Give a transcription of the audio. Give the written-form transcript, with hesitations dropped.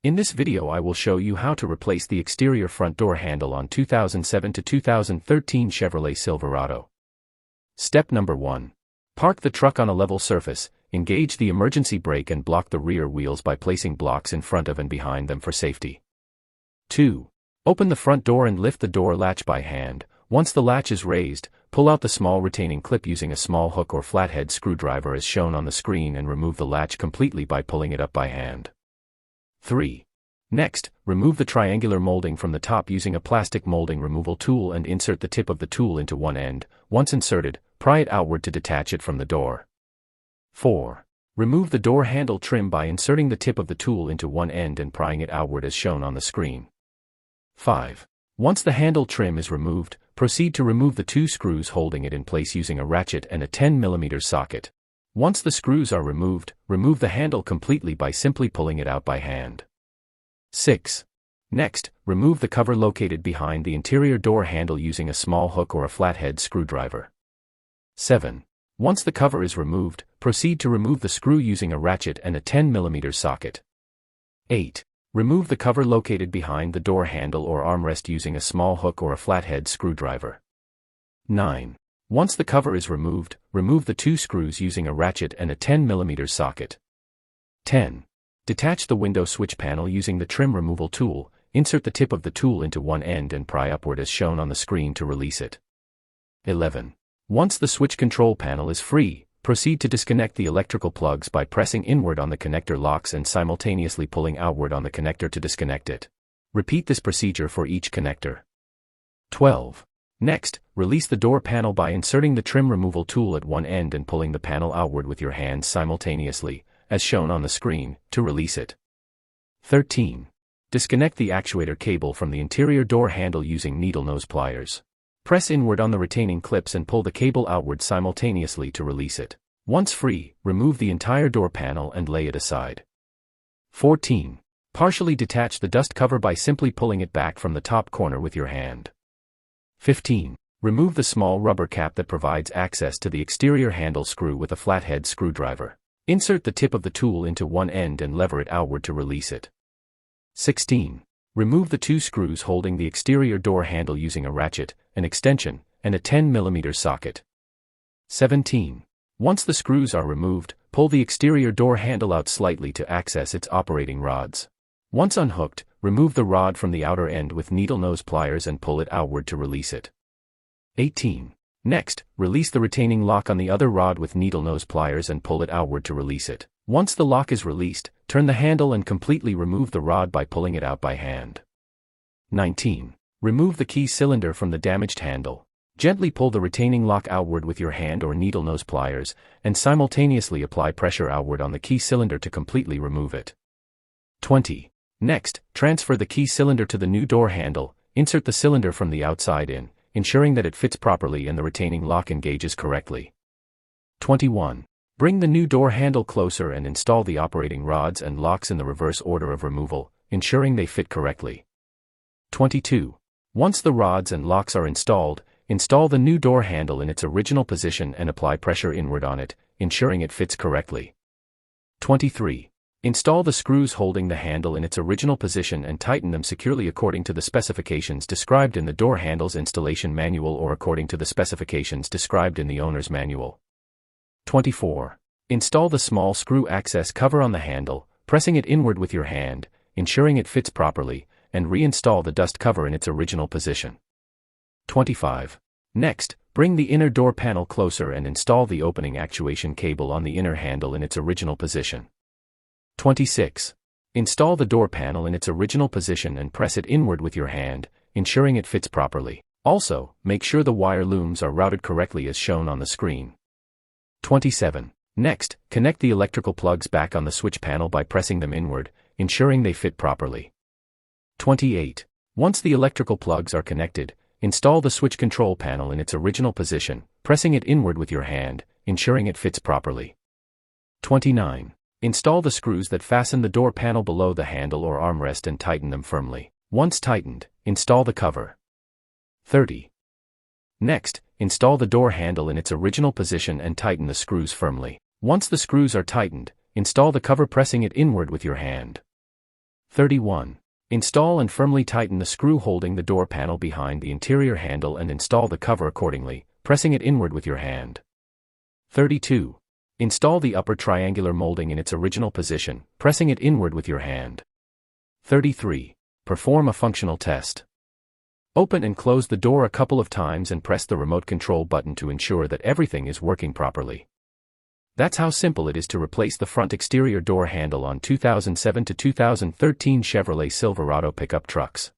In this video I will show you how to replace the exterior front door handle on 2007 to 2013 Chevrolet Silverado. Step number 1. Park the truck on a level surface, engage the emergency brake and block the rear wheels by placing blocks in front of and behind them for safety. 2. Open the front door and lift the door latch by hand. Once the latch is raised, pull out the small retaining clip using a small hook or flathead screwdriver as shown on the screen and remove the latch completely by pulling it up by hand. 3. Next, remove the triangular molding from the top using a plastic molding removal tool and insert the tip of the tool into one end. Once inserted, pry it outward to detach it from the door. 4. Remove the door handle trim by inserting the tip of the tool into one end and prying it outward as shown on the screen. 5. Once the handle trim is removed, proceed to remove the two screws holding it in place using a ratchet and a 10 mm socket. Once the screws are removed, remove the handle completely by simply pulling it out by hand. 6. Next, remove the cover located behind the interior door handle using a small hook or a flathead screwdriver. 7. Once the cover is removed, proceed to remove the screw using a ratchet and a 10 mm socket. 8. Remove the cover located behind the door handle or armrest using a small hook or a flathead screwdriver. 9. Once the cover is removed, remove the two screws using a ratchet and a 10 mm socket. 10. Detach the window switch panel using the trim removal tool, insert the tip of the tool into one end and pry upward as shown on the screen to release it. 11. Once the switch control panel is free, proceed to disconnect the electrical plugs by pressing inward on the connector locks and simultaneously pulling outward on the connector to disconnect it. Repeat this procedure for each connector. 12. Next, release the door panel by inserting the trim removal tool at one end and pulling the panel outward with your hands simultaneously, as shown on the screen, to release it. 13. Disconnect the actuator cable from the interior door handle using needle nose pliers. Press inward on the retaining clips and pull the cable outward simultaneously to release it. Once free, remove the entire door panel and lay it aside. 14. Partially detach the dust cover by simply pulling it back from the top corner with your hand. 15. Remove the small rubber cap that provides access to the exterior handle screw with a flathead screwdriver. Insert the tip of the tool into one end and lever it outward to release it. 16. Remove the two screws holding the exterior door handle using a ratchet, an extension, and a 10 mm socket. 17. Once the screws are removed, pull the exterior door handle out slightly to access its operating rods. Once unhooked, remove the rod from the outer end with needle nose pliers and pull it outward to release it. 18. Next, release the retaining lock on the other rod with needle nose pliers and pull it outward to release it. Once the lock is released, turn the handle and completely remove the rod by pulling it out by hand. 19. Remove the key cylinder from the damaged handle. Gently pull the retaining lock outward with your hand or needle nose pliers, and simultaneously apply pressure outward on the key cylinder to completely remove it. 20. Next, transfer the key cylinder to the new door handle, insert the cylinder from the outside in, ensuring that it fits properly and the retaining lock engages correctly. 21. Bring the new door handle closer and install the operating rods and locks in the reverse order of removal, ensuring they fit correctly. 22. Once the rods and locks are installed, install the new door handle in its original position and apply pressure inward on it, ensuring it fits correctly. 23. Install the screws holding the handle in its original position and tighten them securely according to the specifications described in the door handle's installation manual or according to the specifications described in the owner's manual. 24. Install the small screw access cover on the handle, pressing it inward with your hand, ensuring it fits properly, and reinstall the dust cover in its original position. 25. Next, bring the inner door panel closer and install the opening actuation cable on the inner handle in its original position. 26. Install the door panel in its original position and press it inward with your hand, ensuring it fits properly. Also, make sure the wire looms are routed correctly as shown on the screen. 27. Next, connect the electrical plugs back on the switch panel by pressing them inward, ensuring they fit properly. 28. Once the electrical plugs are connected, install the switch control panel in its original position, pressing it inward with your hand, ensuring it fits properly. 29. Install the screws that fasten the door panel below the handle or armrest and tighten them firmly. Once tightened, install the cover. 30. Next, install the door handle in its original position and tighten the screws firmly. Once the screws are tightened, install the cover pressing it inward with your hand. 31. Install and firmly tighten the screw holding the door panel behind the interior handle and install the cover accordingly, pressing it inward with your hand. 32. Install the upper triangular molding in its original position, pressing it inward with your hand. 33. Perform a functional test. Open and close the door a couple of times and press the remote control button to ensure that everything is working properly. That's how simple it is to replace the front exterior door handle on 2007 to 2013 Chevrolet Silverado pickup trucks.